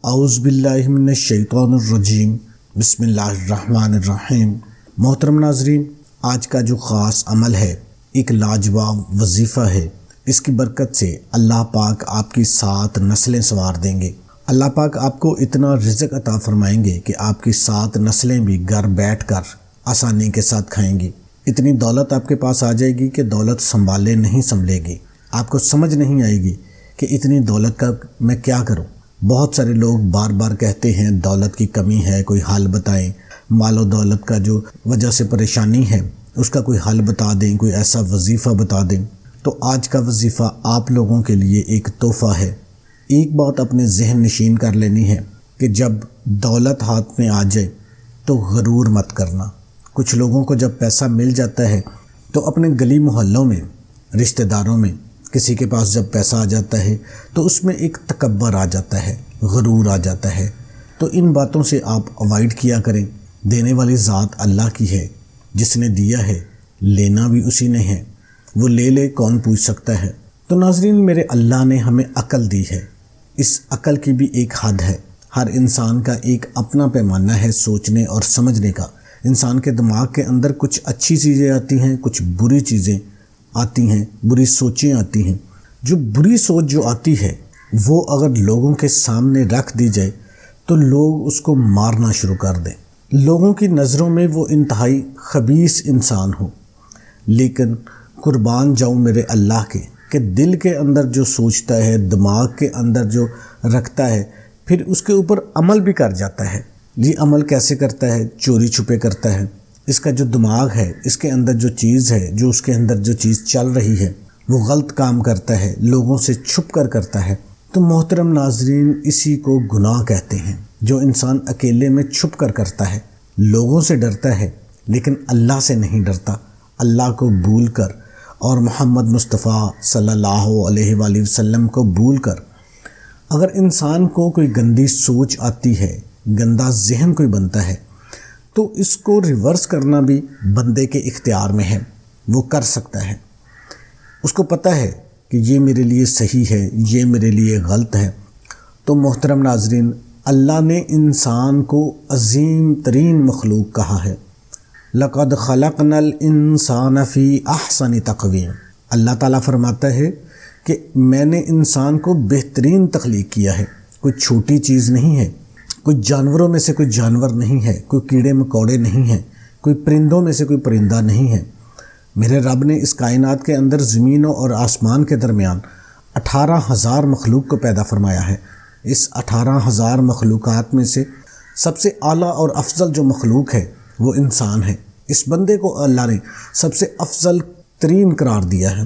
اعوذ باللہ من الشیطان الرجیم، بسم اللہ الرحمن الرحیم۔ محترم ناظرین، آج کا جو خاص عمل ہے ایک لاجواب وظیفہ ہے۔ اس کی برکت سے اللہ پاک آپ کی 7 نسلیں سنوار دیں گے۔ اللہ پاک آپ کو اتنا رزق عطا فرمائیں گے کہ آپ کی 7 نسلیں بھی گھر بیٹھ کر آسانی کے ساتھ کھائیں گی۔ اتنی دولت آپ کے پاس آ جائے گی کہ دولت سنبھالے نہیں سنبھلے گی۔ آپ کو سمجھ نہیں آئے گی کہ اتنی دولت کا میں کیا کروں۔ بہت سارے لوگ بار بار کہتے ہیں دولت کی کمی ہے، کوئی حل بتائیں، مال و دولت کا جو وجہ سے پریشانی ہے اس کا کوئی حل بتا دیں، کوئی ایسا وظیفہ بتا دیں۔ تو آج کا وظیفہ آپ لوگوں کے لیے ایک تحفہ ہے۔ ایک بات اپنے ذہن نشین کر لینی ہے کہ جب دولت ہاتھ میں آ جائے تو غرور مت کرنا۔ کچھ لوگوں کو جب پیسہ مل جاتا ہے تو اپنے گلی محلوں میں، رشتہ داروں میں کسی کے پاس جب پیسہ آ جاتا ہے تو اس میں ایک تکبر آ جاتا ہے، غرور آ جاتا ہے۔ تو ان باتوں سے آپ اوائڈ کیا کریں۔ دینے والی ذات اللہ کی ہے، جس نے دیا ہے لینا بھی اسی نے ہے، وہ لے لے کون پوچھ سکتا ہے۔ تو ناظرین، میرے اللہ نے ہمیں عقل دی ہے، اس عقل کی بھی ایک حد ہے۔ ہر انسان کا ایک اپنا پیمانہ ہے سوچنے اور سمجھنے کا۔ انسان کے دماغ کے اندر کچھ اچھی چیزیں آتی ہیں، کچھ بری چیزیں آتی ہیں، بری سوچیں آتی ہیں۔ جو بری سوچ جو آتی ہے وہ اگر لوگوں کے سامنے رکھ دی جائے تو لوگ اس کو مارنا شروع کر دیں۔ لوگوں کی نظروں میں وہ انتہائی خبیث انسان ہو، لیکن قربان جاؤں میرے اللہ کے کہ دل کے اندر جو سوچتا ہے، دماغ کے اندر جو رکھتا ہے، پھر اس کے اوپر عمل بھی کر جاتا ہے۔ یہ عمل کیسے کرتا ہے؟ چوری چھپے کرتا ہے۔ اس کا جو دماغ ہے، اس کے اندر جو چیز ہے، جو اس کے اندر جو چیز چل رہی ہے، وہ غلط کام کرتا ہے، لوگوں سے چھپ کر کرتا ہے۔ تو محترم ناظرین، اسی کو گناہ کہتے ہیں۔ جو انسان اکیلے میں چھپ کر کرتا ہے، لوگوں سے ڈرتا ہے لیکن اللہ سے نہیں ڈرتا، اللہ کو بھول کر اور محمد مصطفیٰ صلی اللہ علیہ وآلہ وسلم کو بھول کر، اگر انسان کو کوئی گندی سوچ آتی ہے، گندا ذہن کوئی بنتا ہے، تو اس کو ریورس کرنا بھی بندے کے اختیار میں ہے، وہ کر سکتا ہے۔ اس کو پتہ ہے کہ یہ میرے لیے صحیح ہے، یہ میرے لیے غلط ہے۔ تو محترم ناظرین، اللہ نے انسان کو عظیم ترین مخلوق کہا ہے۔ لَقَدْ خَلَقْنَا الْإِنسَانَ فِي أَحْسَنِ تَقْوِيمٍ۔ اللہ تعالیٰ فرماتا ہے کہ میں نے انسان کو بہترین تخلیق کیا ہے، کوئی چھوٹی چیز نہیں ہے، کوئی جانوروں میں سے کوئی جانور نہیں ہے، کوئی کیڑے مکوڑے نہیں ہیں، کوئی پرندوں میں سے کوئی پرندہ نہیں ہے۔ میرے رب نے اس کائنات کے اندر زمینوں اور آسمان کے درمیان 18,000 مخلوق کو پیدا فرمایا ہے۔ اس 18,000 مخلوقات میں سے سب سے اعلیٰ اور افضل جو مخلوق ہے وہ انسان ہے۔ اس بندے کو اللہ نے سب سے افضل ترین قرار دیا ہے،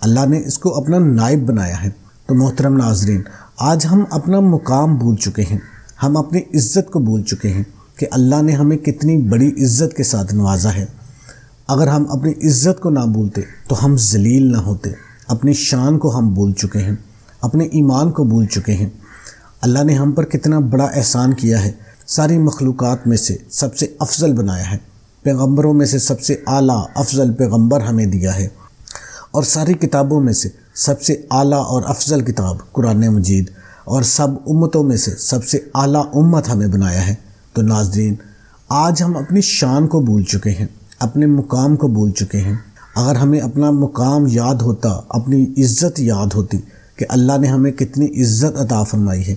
اللہ نے اس کو اپنا نائب بنایا ہے۔ تو محترم ناظرین، آج ہم اپنا مقام بھول چکے ہیں، ہم اپنی عزت کو بھول چکے ہیں کہ اللہ نے ہمیں کتنی بڑی عزت کے ساتھ نوازا ہے۔ اگر ہم اپنی عزت کو نہ بھولتے تو ہم ذلیل نہ ہوتے۔ اپنی شان کو ہم بھول چکے ہیں، اپنے ایمان کو بھول چکے ہیں۔ اللہ نے ہم پر کتنا بڑا احسان کیا ہے، ساری مخلوقات میں سے سب سے افضل بنایا ہے، پیغمبروں میں سے سب سے اعلیٰ افضل پیغمبر ہمیں دیا ہے، اور ساری کتابوں میں سے سب سے اعلیٰ اور افضل کتاب قرآن مجید، اور سب امتوں میں سے سب سے اعلیٰ امت ہمیں بنایا ہے۔ تو ناظرین، آج ہم اپنی شان کو بھول چکے ہیں، اپنے مقام کو بھول چکے ہیں۔ اگر ہمیں اپنا مقام یاد ہوتا، اپنی عزت یاد ہوتی کہ اللہ نے ہمیں کتنی عزت عطا فرمائی ہے،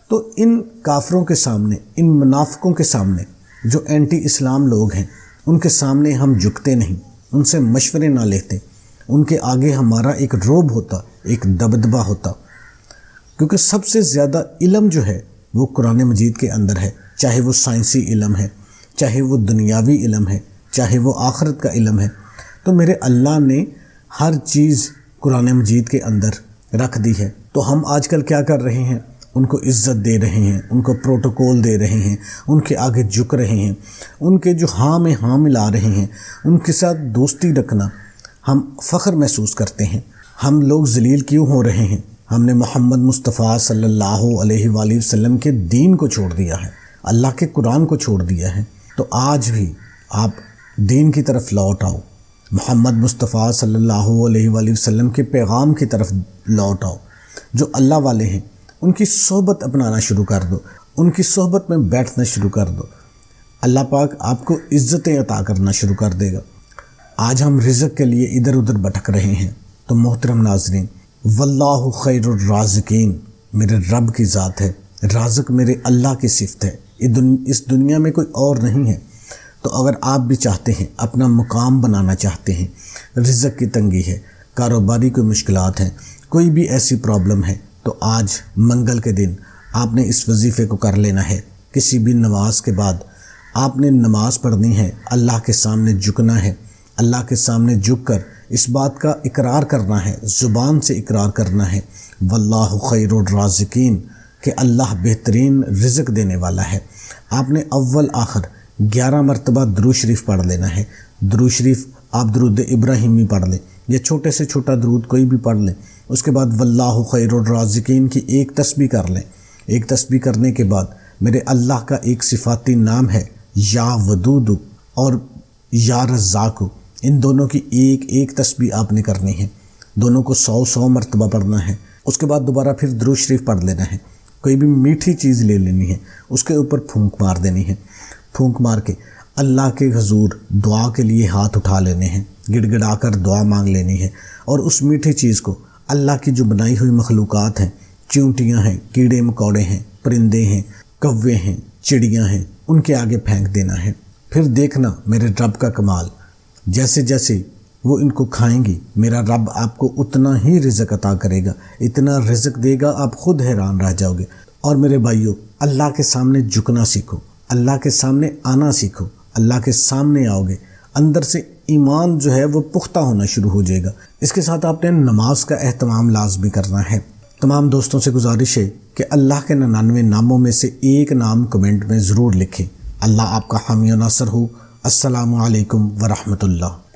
تو ان کافروں کے سامنے، ان منافقوں کے سامنے، جو اینٹی اسلام لوگ ہیں، ان کے سامنے ہم جھکتے نہیں، ان سے مشورے نہ لیتے، ان کے آگے ہمارا ایک رعب ہوتا، ایک دبدبہ ہوتا۔ کیونکہ سب سے زیادہ علم جو ہے وہ قرآن مجید کے اندر ہے، چاہے وہ سائنسی علم ہے، چاہے وہ دنیاوی علم ہے، چاہے وہ آخرت کا علم ہے۔ تو میرے اللہ نے ہر چیز قرآن مجید کے اندر رکھ دی ہے۔ تو ہم آج کل کیا کر رہے ہیں؟ ان کو عزت دے رہے ہیں، ان کو پروٹوکول دے رہے ہیں، ان کے آگے جھک رہے ہیں، ان کے جو ہاں میں ہاں ملا رہے ہیں، ان کے ساتھ دوستی رکھنا ہم فخر محسوس کرتے ہیں۔ ہم لوگ ذلیل کیوں ہو رہے ہیں؟ ہم نے محمد مصطفیٰ صلی اللہ علیہ وآلہ وسلم کے دین کو چھوڑ دیا ہے، اللہ کے قرآن کو چھوڑ دیا ہے۔ تو آج بھی آپ دین کی طرف لوٹ آؤ، محمد مصطفیٰ صلی اللہ علیہ وآلہ وسلم کے پیغام کی طرف لوٹ آؤ۔ جو اللہ والے ہیں ان کی صحبت اپنانا شروع کر دو، ان کی صحبت میں بیٹھنا شروع کر دو، اللہ پاک آپ کو عزتیں عطا کرنا شروع کر دے گا۔ آج ہم رزق کے لیے ادھر ادھر بھٹک رہے ہیں، تو محترم ناظرین، واللہ خیر الرازقین میرے رب کی ذات ہے، رازق میرے اللہ کی صفت ہے، اس دنیا میں کوئی اور نہیں ہے۔ تو اگر آپ بھی چاہتے ہیں، اپنا مقام بنانا چاہتے ہیں، رزق کی تنگی ہے، کاروباری کوئی مشکلات ہیں، کوئی بھی ایسی پرابلم ہے، تو آج منگل کے دن آپ نے اس وظیفے کو کر لینا ہے۔ کسی بھی نماز کے بعد آپ نے نماز پڑھنی ہے، اللہ کے سامنے جھکنا ہے، اللہ کے سامنے جھک کر اس بات کا اقرار کرنا ہے، زبان سے اقرار کرنا ہے، واللہ خیر الرازقین، کہ اللہ بہترین رزق دینے والا ہے۔ آپ نے اول آخر 11 مرتبہ درود شریف پڑھ لینا ہے۔ درود شریف آپ درود ابراہیمی پڑھ لیں یا چھوٹے سے چھوٹا درود کوئی بھی پڑھ لیں، اس کے بعد واللہ خیر الرازقین کی ایک تسبیح کر لیں۔ ایک تسبیح کرنے کے بعد میرے اللہ کا ایک صفاتی نام ہے یا ودود اور یا رزاق، ان دونوں کی ایک ایک تسبیح آپ نے کرنی ہے، دونوں کو 100 مرتبہ پڑھنا ہے۔ اس کے بعد دوبارہ پھر درود شریف پڑھ لینا ہے، کوئی بھی میٹھی چیز لے لینی ہے، اس کے اوپر پھونک مار دینی ہے، پھونک مار کے اللہ کے حضور دعا کے لیے ہاتھ اٹھا لینے ہیں، گڑ گڑا کر دعا مانگ لینی ہے، اور اس میٹھی چیز کو اللہ کی جو بنائی ہوئی مخلوقات ہیں، چیونٹیاں ہیں، کیڑے مکوڑے ہیں، پرندے ہیں، کوے ہیں، چڑیاں ہیں، ان کے آگے پھینک دینا ہے۔ پھر دیکھنا میرے رب کا کمال، جیسے جیسے وہ ان کو کھائیں گی، میرا رب آپ کو اتنا ہی رزق عطا کرے گا، اتنا رزق دے گا آپ خود حیران رہ جاؤ گے۔ اور میرے بھائیوں، اللہ کے سامنے جھکنا سیکھو، اللہ کے سامنے آنا سیکھو، اللہ کے سامنے آؤ گے، اندر سے ایمان جو ہے وہ پختہ ہونا شروع ہو جائے گا۔ اس کے ساتھ آپ نے نماز کا اہتمام لازمی کرنا ہے۔ تمام دوستوں سے گزارش ہے کہ اللہ کے 99 ناموں میں سے ایک نام کمنٹ میں ضرور لکھیں۔ اللہ آپ کا حامی و ناصر ہو۔ السلام علیکم ورحمۃ اللہ۔